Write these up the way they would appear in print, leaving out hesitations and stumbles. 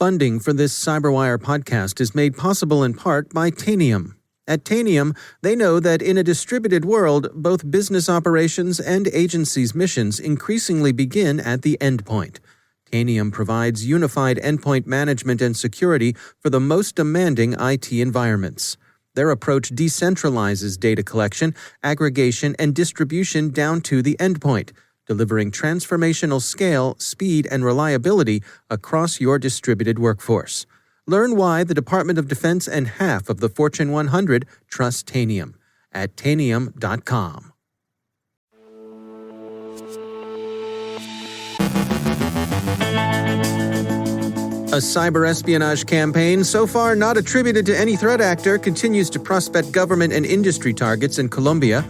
Funding for this CyberWire podcast is made possible in part by Tanium. At Tanium, they know that in a distributed world, both business operations and agencies' missions increasingly begin at the endpoint. Tanium provides unified endpoint management and security for the most demanding IT environments. Their approach decentralizes data collection, aggregation, and distribution down to the endpoint, delivering transformational scale, speed, and reliability across your distributed workforce. Learn why the Department of Defense and half of the Fortune 100 trust Tanium at Tanium.com. A cyber-espionage campaign, so far not attributed to any threat actor, continues to prospect government and industry targets in Colombia.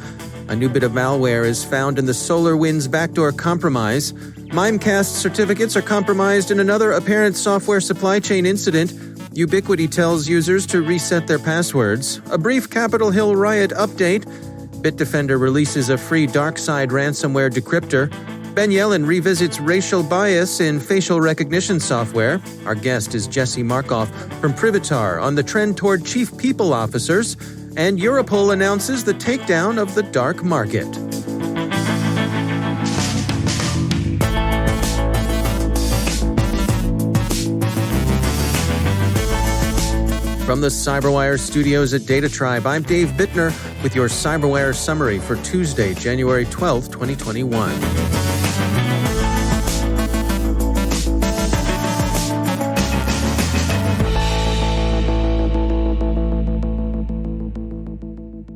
A new bit of malware is found in the SolarWinds backdoor compromise. Mimecast certificates are compromised in another apparent software supply chain incident. Ubiquiti tells users to reset their passwords. A brief Capitol Hill riot update. Bidefender releases a free DarkSide ransomware decryptor. Yelin revisits racial bias in facial recognition software. Our guest is Jessi Marcoff from Privitar on the trend toward chief people officers. And Europol announces the takedown of the DarkMarket. From the CyberWire studios at Data Tribe, I'm Dave Bittner with your CyberWire summary for Tuesday, January 12th, 2021.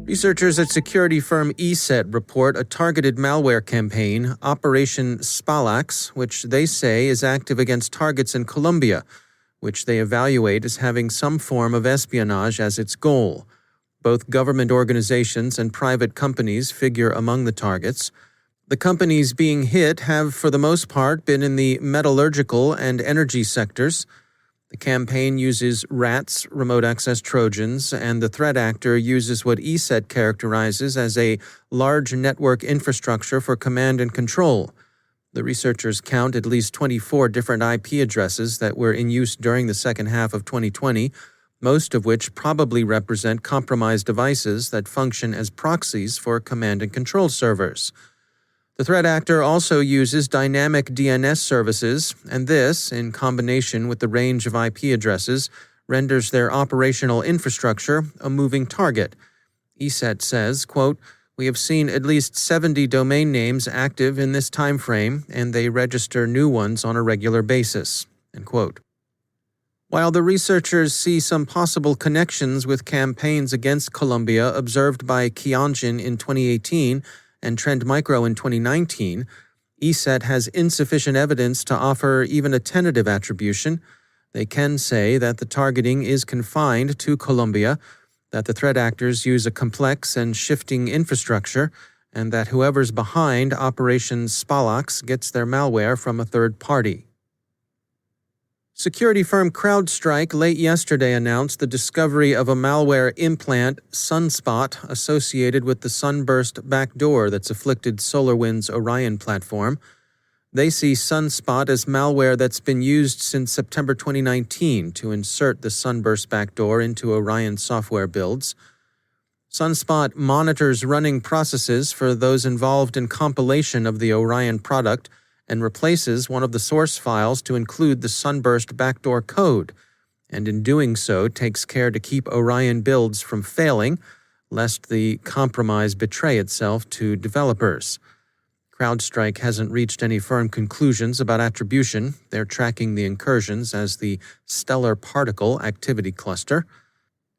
Researchers at security firm ESET report a targeted malware campaign, Operation Spalax, which they say is active against targets in Colombia, which they evaluate as having some form of espionage as its goal. Both government organizations and private companies figure among the targets. The companies being hit have, for the most part, been in the metallurgical and energy sectors. The campaign uses rats, remote access Trojans, and the threat actor uses what ESET characterizes as a large network infrastructure for command and control. The researchers count at least 24 different IP addresses that were in use during the second half of 2020, most of which probably represent compromised devices that function as proxies for command and control servers. The threat actor also uses dynamic DNS services, and this, in combination with the range of IP addresses, renders their operational infrastructure a moving target. ESET says, quote, "We have seen at least 70 domain names active in this time frame, and they register new ones on a regular basis." End quote. While the researchers see some possible connections with campaigns against Colombia observed by Kyonjin in 2018 and Trend Micro in 2019, ESET has insufficient evidence to offer even a tentative attribution. They can say that the targeting is confined to Colombia, that the threat actors use a complex and shifting infrastructure, and that whoever's behind Operation Spalax gets their malware from a third party. Security firm CrowdStrike late yesterday announced the discovery of a malware implant, Sunspot, associated with the Sunburst backdoor that's afflicted SolarWinds' Orion platform. They see Sunspot as malware that's been used since September 2019 to insert the Sunburst backdoor into Orion software builds. Sunspot monitors running processes for those involved in compilation of the Orion product and replaces one of the source files to include the Sunburst backdoor code, and in doing so takes care to keep Orion builds from failing, lest the compromise betray itself to developers. CrowdStrike hasn't reached any firm conclusions about attribution. They're tracking the incursions as the stellar particle activity cluster.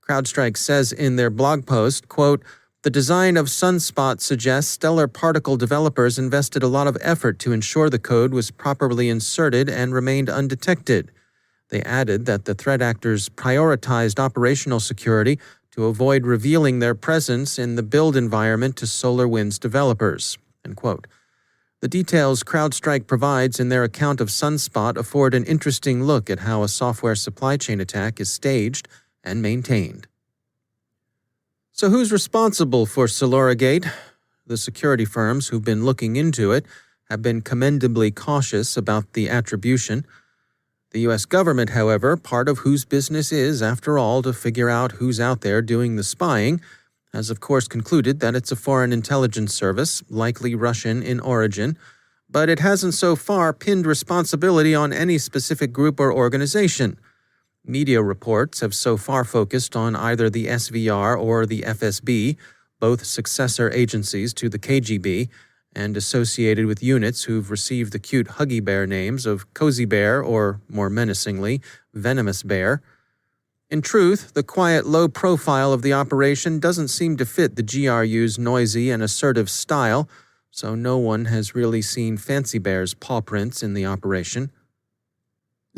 CrowdStrike says in their blog post, quote, "The design of Sunspot suggests stellar particle developers invested a lot of effort to ensure the code was properly inserted and remained undetected." They added that the threat actors prioritized operational security to avoid revealing their presence in the build environment to SolarWinds developers. End quote. The details CrowdStrike provides in their account of Sunspot afford an interesting look at how a software supply chain attack is staged and maintained. So who's responsible for SolarGate? The security firms who've been looking into it have been commendably cautious about the attribution. The U.S. government, however, part of whose business is, after all, to figure out who's out there doing the spying, has of course concluded that it's a foreign intelligence service, likely Russian in origin, but it hasn't so far pinned responsibility on any specific group or organization. Media reports have so far focused on either the SVR or the FSB, both successor agencies to the KGB, and associated with units who've received the cute Huggy Bear names of Cozy Bear or, more menacingly, Venomous Bear. In truth, the quiet, low profile of the operation doesn't seem to fit the GRU's noisy and assertive style, so no one has really seen Fancy Bear's paw prints in the operation.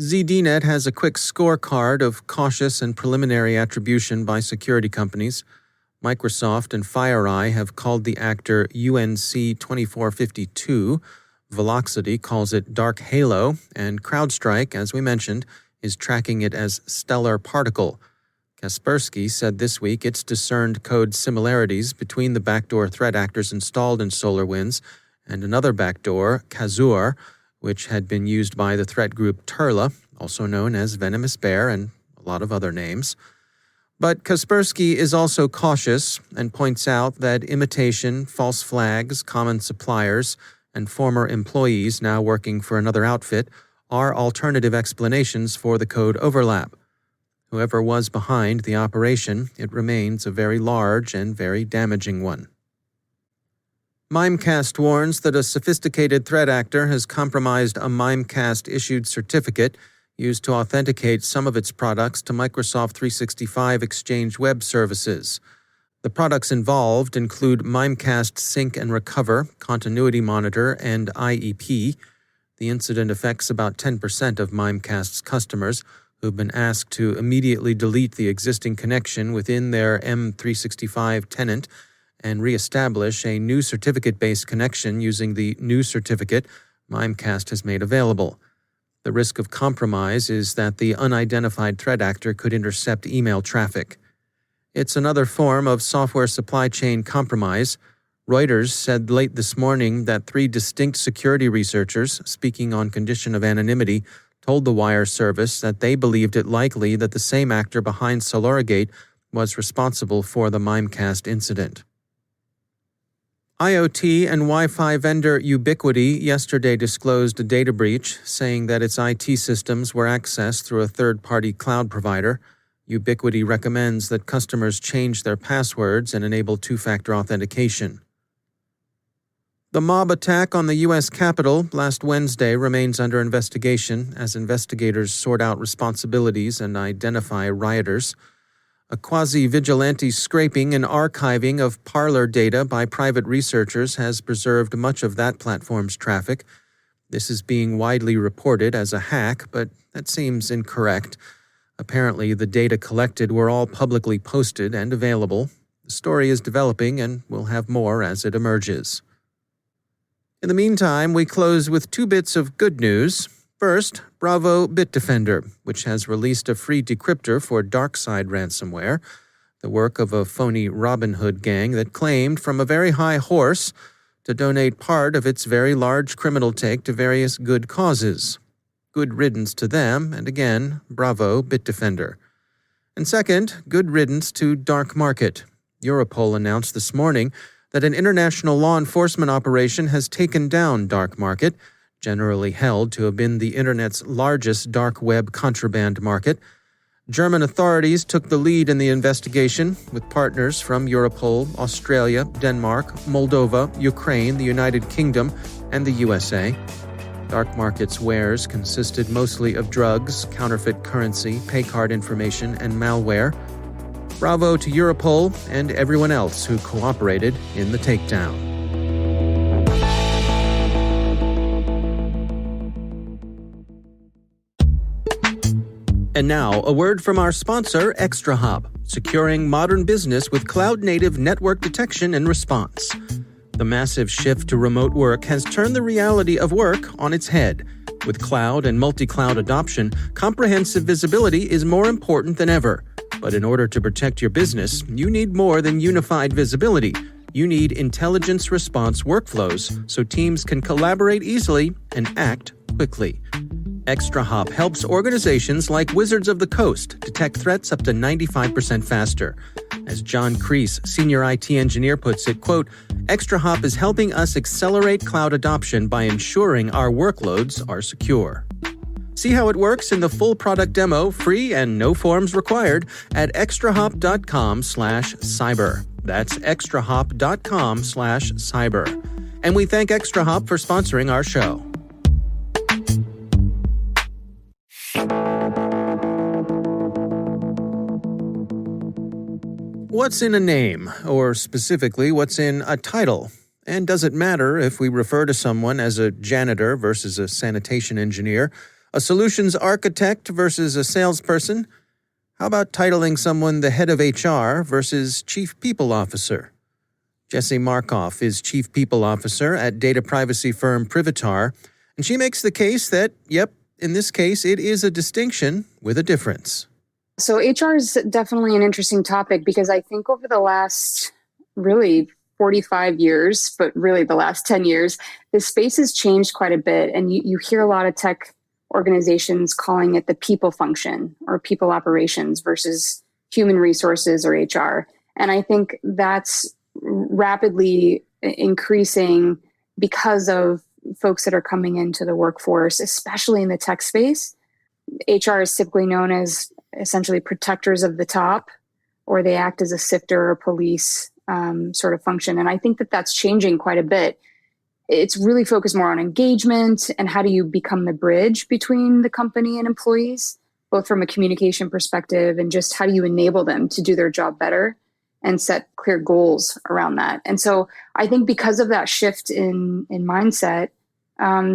ZDNet has a quick scorecard of cautious and preliminary attribution by security companies. Microsoft and FireEye have called the actor UNC 2452, Velocity calls it Dark Halo, and CrowdStrike, as we mentioned, is tracking it as Stellar Particle. Kaspersky said this week it's discerned code similarities between the backdoor threat actors installed in SolarWinds and another backdoor, Kazur, which had been used by the threat group Turla, also known as Venomous Bear and a lot of other names. But Kaspersky is also cautious and points out that imitation, false flags, common suppliers, and former employees now working for another outfit are alternative explanations for the code overlap. Whoever was behind the operation, it remains a very large and very damaging one. Mimecast warns that a sophisticated threat actor has compromised a Mimecast-issued certificate used to authenticate some of its products to Microsoft 365 Exchange Web Services. The products involved include Mimecast Sync and Recover, Continuity Monitor, and IEP. The incident affects about 10% of Mimecast's customers, who've been asked to immediately delete the existing connection within their M365 tenant and reestablish a new certificate-based connection using the new certificate Mimecast has made available. The risk of compromise is that the unidentified threat actor could intercept email traffic. It's another form of software supply chain compromise. Reuters said late this morning that 3 distinct security researchers, speaking on condition of anonymity, told the Wire service that they believed it likely that the same actor behind SolarGate was responsible for the Mimecast incident. IoT and Wi-Fi vendor Ubiquiti yesterday disclosed a data breach, saying that its IT systems were accessed through a third-party cloud provider. Ubiquiti recommends that customers change their passwords and enable two-factor authentication. The mob attack on the U.S. Capitol last Wednesday remains under investigation as investigators sort out responsibilities and identify rioters. A quasi-vigilante scraping and archiving of Parler data by private researchers has preserved much of that platform's traffic. This is being widely reported as a hack, but that seems incorrect. Apparently, the data collected were all publicly posted and available. The story is developing, and we'll have more as it emerges. In the meantime, we close with 2 bits of good news. First, bravo Bidefender, which has released a free decryptor for DarkSide ransomware, the work of a phony Robin Hood gang that claimed from a very high horse to donate part of its very large criminal take to various good causes. Good riddance to them, and again, bravo Bidefender. And second, good riddance to DarkMarket. Europol announced this morning that an international law enforcement operation has taken down DarkMarket, generally held to have been the Internet's largest dark web contraband market. German authorities took the lead in the investigation, with partners from Europol, Australia, Denmark, Moldova, Ukraine, the United Kingdom, and the USA. DarkMarket's wares consisted mostly of drugs, counterfeit currency, pay card information, and malware. Bravo to Europol and everyone else who cooperated in the takedown. And now, a word from our sponsor, ExtraHop, securing modern business with cloud-native network detection and response. The massive shift to remote work has turned the reality of work on its head. With cloud and multi-cloud adoption, comprehensive visibility is more important than ever. But in order to protect your business, you need more than unified visibility. You need intelligence response workflows so teams can collaborate easily and act quickly. ExtraHop helps organizations like Wizards of the Coast detect threats up to 95% faster. As John Kreese, senior IT engineer, puts it, quote, ExtraHop is helping us accelerate cloud adoption by ensuring our workloads are secure. See how it works in the full product demo, free and no forms required, at extrahop.com/cyber. That's extrahop.com/cyber. And we thank ExtraHop for sponsoring our show. What's in a name, or specifically, what's in a title? And does it matter if we refer to someone as a janitor versus a sanitation engineer, a solutions architect versus a salesperson? How about titling someone the head of HR versus chief people officer? Jessi Marcoff is chief people officer at data privacy firm Privitar, and she makes the case that, yep, in this case, it is a distinction with a difference. So HR is definitely an interesting topic because I think over the last really 45 years, but really the last 10 years, the space has changed quite a bit. And you hear a lot of tech organizations calling it the people function or people operations versus human resources or HR. And I think that's rapidly increasing because of folks that are coming into the workforce, especially in the tech space. HR is typically known as essentially protectors of the top, or they act as a sifter or police sort of function. And I think that that's changing quite a bit. It's really focused more on engagement and how do you become the bridge between the company and employees, both from a communication perspective and just how do you enable them to do their job better and set clear goals around that. And so I think because of that shift in mindset,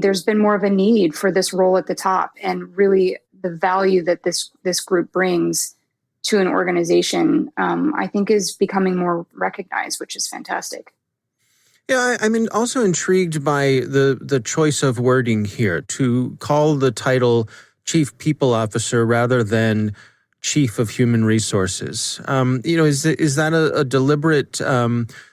there's been more of a need for this role at the top, and really the value that this group brings to an organization, I think is becoming more recognized, which is fantastic. Yeah, I'm also intrigued by the choice of wording here to call the title Chief People Officer rather than Chief of Human Resources. Is that a deliberate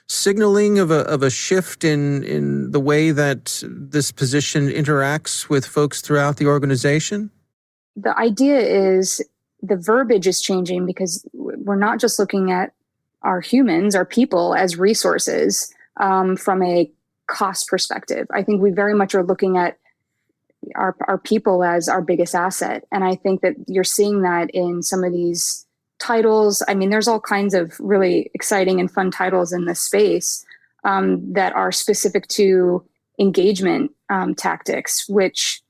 signaling of a shift in the way that this position interacts with folks throughout the organization? The idea is the verbiage is changing because we're not just looking at our humans, our people, as resources from a cost perspective. I think we very much are looking at our people as our biggest asset. And I think that you're seeing that in some of these titles. I mean, there's all kinds of really exciting and fun titles in this space that are specific to engagement tactics, which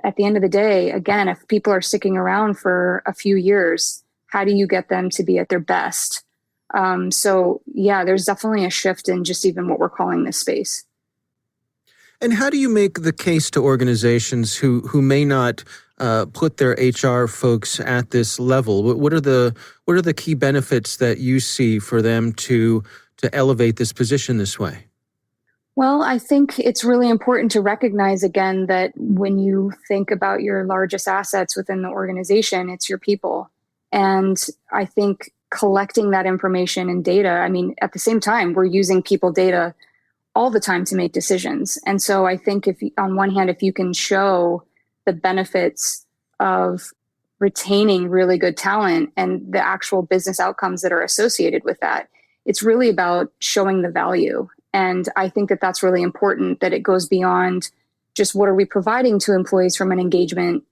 at the end of the day, again, if people are sticking around for a few years, how do you get them to be at their best? So yeah, there's definitely a shift in just even what we're calling this space. And how do you make the case to organizations who may not put their HR folks at this level? What are the key benefits that you see for them to elevate this position this way? Well, I think it's really important to recognize, again, that when you think about your largest assets within the organization, it's your people. And I think collecting that information and data, I mean, at the same time, we're using people data all the time to make decisions. And so I think if on one hand, if you can show the benefits of retaining really good talent and the actual business outcomes that are associated with that, it's really about showing the value. And I think that that's really important, that it goes beyond just what are we providing to employees from an engagement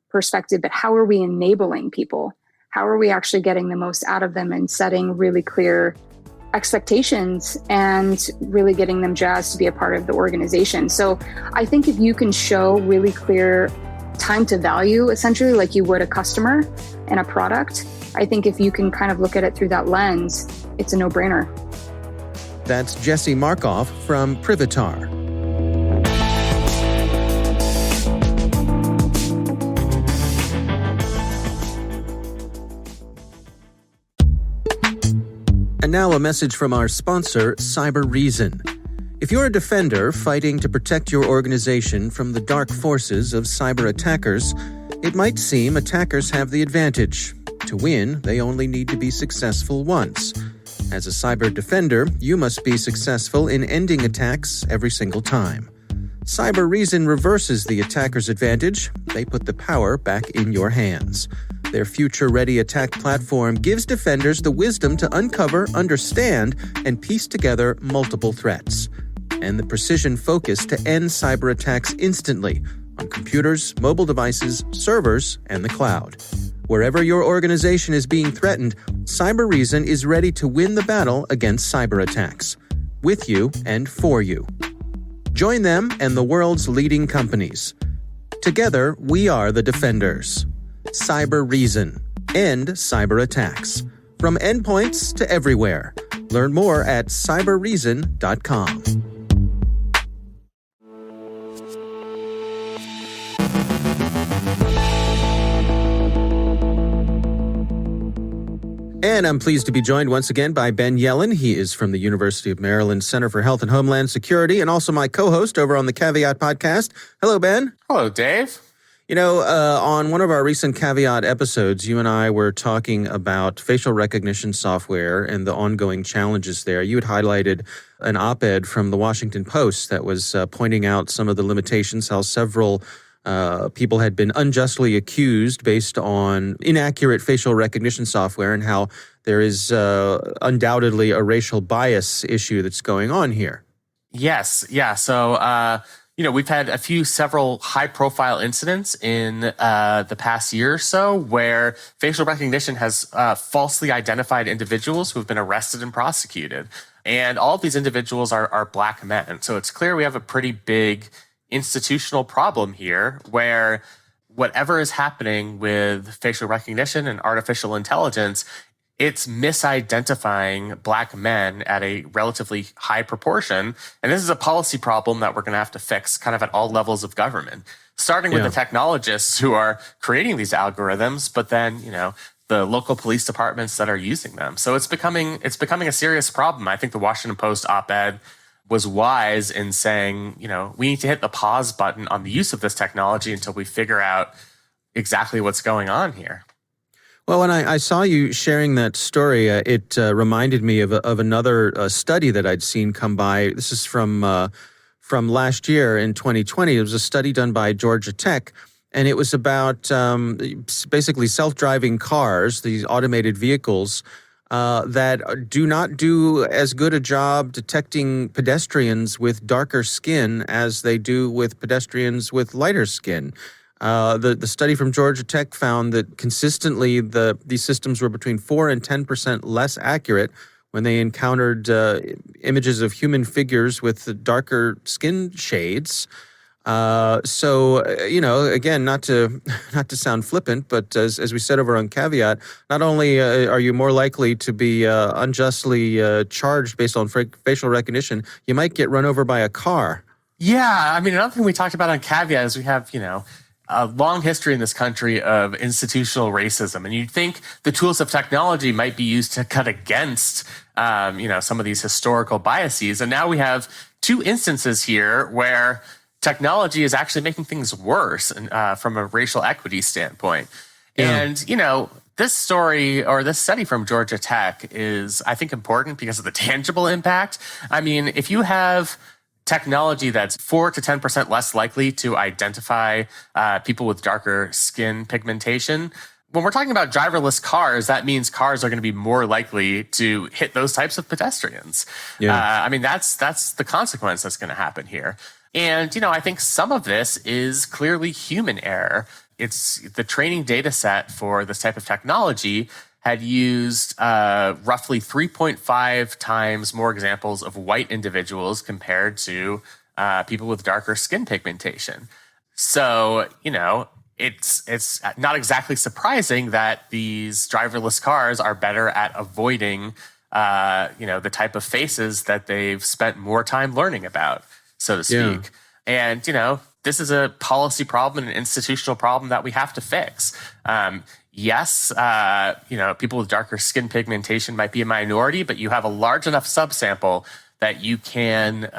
perspective, but how are we enabling people? How are we actually getting the most out of them and setting really clear expectations and really getting them jazzed to be a part of the organization? So I think if you can show really clear time to value, essentially like you would a customer and a product, I think if you can kind of look at it through that lens, it's a no-brainer. That's Jessi Marcoff from Privitar. And now a message from our sponsor, CyberReason. If you're a defender fighting to protect your organization from the dark forces of cyber attackers, it might seem attackers have the advantage. To win, they only need to be successful once. As a cyber defender, you must be successful in ending attacks every single time. CyberReason reverses the attacker's advantage they put the power back in your hands. Their future-ready attack platform gives defenders the wisdom to uncover, understand, and piece together multiple threats, and the precision focus to end cyber attacks instantly on computers, mobile devices, servers, and the cloud. Wherever your organization is being threatened, CyberReason is ready to win the battle against cyber attacks, with you and for you. Join them and the world's leading companies. Together, we are the defenders. CyberReason. End cyber attacks. From endpoints to everywhere. Learn more at cyberreason.com. And I'm pleased to be joined once again by Ben Yelin. He is from the University of Maryland Center for Health and Homeland Security and also my co-host over on the Caveat podcast. Hello, Ben. Hello, Dave. You know, on one of our recent Caveat episodes, you and I were talking about facial recognition software and the ongoing challenges there. You had highlighted an op-ed from the Washington Post that was pointing out some of the limitations, how several people had been unjustly accused based on inaccurate facial recognition software and how there is undoubtedly a racial bias issue that's going on here. Yes. Yeah. So, we've had several high-profile incidents in the past year or so where facial recognition has falsely identified individuals who have been arrested and prosecuted. And all of these individuals are Black men. So it's clear we have a pretty big institutional problem here where whatever is happening with facial recognition and artificial intelligence, it's misidentifying Black men at a relatively high proportion. And this is a policy problem that we're going to have to fix kind of at all levels of government, starting with the technologists who are creating these algorithms, but then, the local police departments that are using them. So it's becoming a serious problem. I think the Washington Post op-ed was wise in saying, we need to hit the pause button on the use of this technology until we figure out exactly what's going on here. Well, when I saw you sharing that story, it reminded me of another study that I'd seen come by. This is from last year in 2020. It was a study done by Georgia Tech, and it was about basically self-driving cars, these automated vehicles, that do not do as good a job detecting pedestrians with darker skin as they do with pedestrians with lighter skin. The study from Georgia Tech found that consistently these systems were between 4 and 10% less accurate when they encountered images of human figures with darker skin shades. Again, not to sound flippant, but as we said over on Caveat, not only are you more likely to be unjustly charged based on facial recognition, you might get run over by a car. Yeah, I mean, another thing we talked about on Caveat is we have, a long history in this country of institutional racism. And you'd think the tools of technology might be used to cut against, some of these historical biases. And now we have two instances here where technology is actually making things worse from a racial equity standpoint. Yeah. And, this story or this study from Georgia Tech is, I think, important because of the tangible impact. I mean, if you have technology that's 4 to 10% less likely to identify people with darker skin pigmentation, when we're talking about driverless cars, that means cars are going to be more likely to hit those types of pedestrians. Yeah. That's the consequence that's going to happen here. And, I think some of this is clearly human error. It's the training data set for this type of technology had used roughly 3.5 times more examples of white individuals compared to people with darker skin pigmentation. So, it's not exactly surprising that these driverless cars are better at avoiding, the type of faces that they've spent more time learning about, so to speak. Yeah. And, this is a policy problem and an institutional problem that we have to fix. Yes, people with darker skin pigmentation might be a minority, but you have a large enough subsample that you can,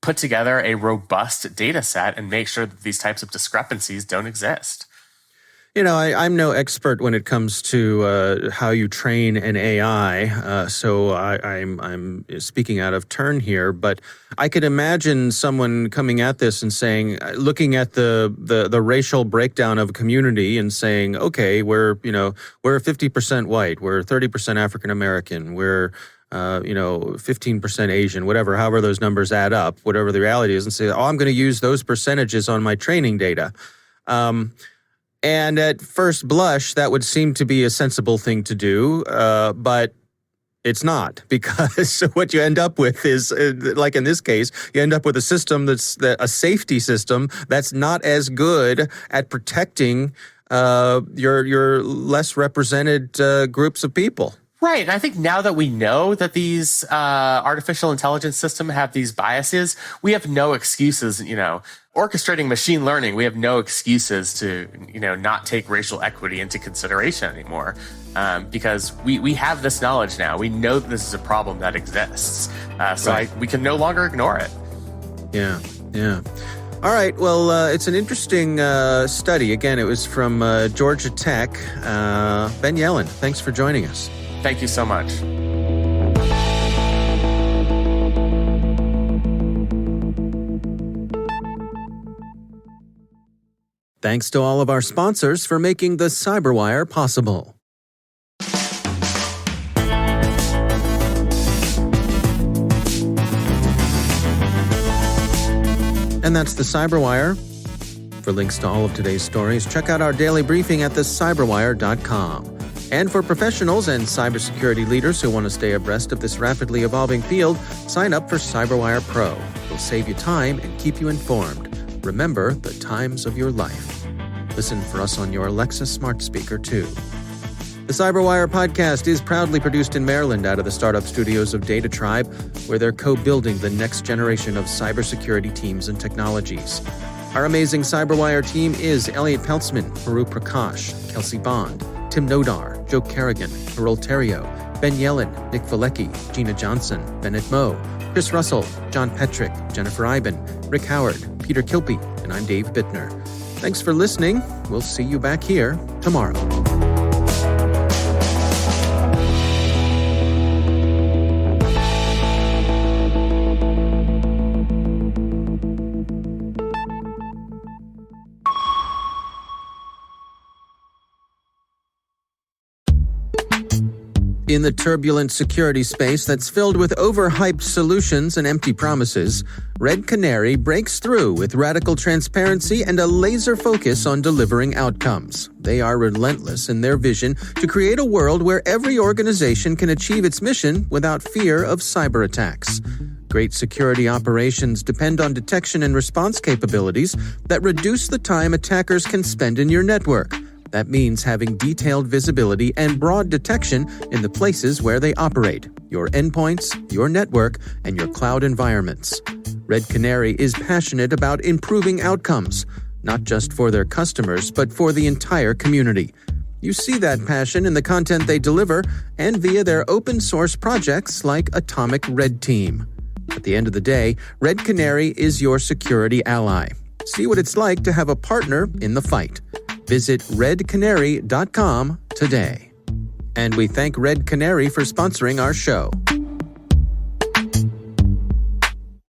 put together a robust data set and make sure that these types of discrepancies don't exist. I'm no expert when it comes to how you train an AI, so I'm speaking out of turn here. But I could imagine someone coming at this and saying, looking at the racial breakdown of a community and saying, okay, we're 50% white, we're 30% African American, we're 15% Asian, however those numbers add up, whatever the reality is, and say, I'm going to use those percentages on my training data. And at first blush, that would seem to be a sensible thing to do, but it's not, because what you end up with is, like in this case, you end up with a system that's a safety system that's not as good at protecting your less represented groups of people. Right. And I think now that we know that these artificial intelligence systems have these biases, we have no excuses, orchestrating machine learning. We have no excuses to, not take racial equity into consideration anymore, because we have this knowledge now. We know that this is a problem that exists. Right. We can no longer ignore it. Yeah. All right. Well, it's an interesting study. Again, it was from Georgia Tech. Ben Yelin, thanks for joining us. Thank you so much. Thanks to all of our sponsors for making the CyberWire possible. And that's the CyberWire. For links to all of today's stories, check out our daily briefing at thecyberwire.com. And for professionals and cybersecurity leaders who want to stay abreast of this rapidly evolving field, sign up for CyberWire Pro. It'll save you time and keep you informed. Remember the times of your life. Listen for us on your Alexa smart speaker, too. The CyberWire podcast is proudly produced in Maryland out of the startup studios of Data Tribe, where they're co-building the next generation of cybersecurity teams and technologies. Our amazing CyberWire team is Elliot Peltzman, Maru Prakash, Kelsey Bond, Tim Nodar, Joe Kerrigan, Errol Terrio, Ben Yelin, Nick Valecki, Gina Johnson, Bennett Moe, Chris Russell, John Petrick, Jennifer Iben, Rick Howard, Peter Kilpie, and I'm Dave Bittner. Thanks for listening. We'll see you back here tomorrow. In the turbulent security space that's filled with overhyped solutions and empty promises, Red Canary breaks through with radical transparency and a laser focus on delivering outcomes. They are relentless in their vision to create a world where every organization can achieve its mission without fear of cyber attacks. Great security operations depend on detection and response capabilities that reduce the time attackers can spend in your network. That means having detailed visibility and broad detection in the places where they operate, your endpoints, your network, and your cloud environments. Red Canary is passionate about improving outcomes, not just for their customers, but for the entire community. You see that passion in the content they deliver and via their open source projects like Atomic Red Team. At the end of the day, Red Canary is your security ally. See what it's like to have a partner in the fight. Visit redcanary.com today. And we thank Red Canary for sponsoring our show.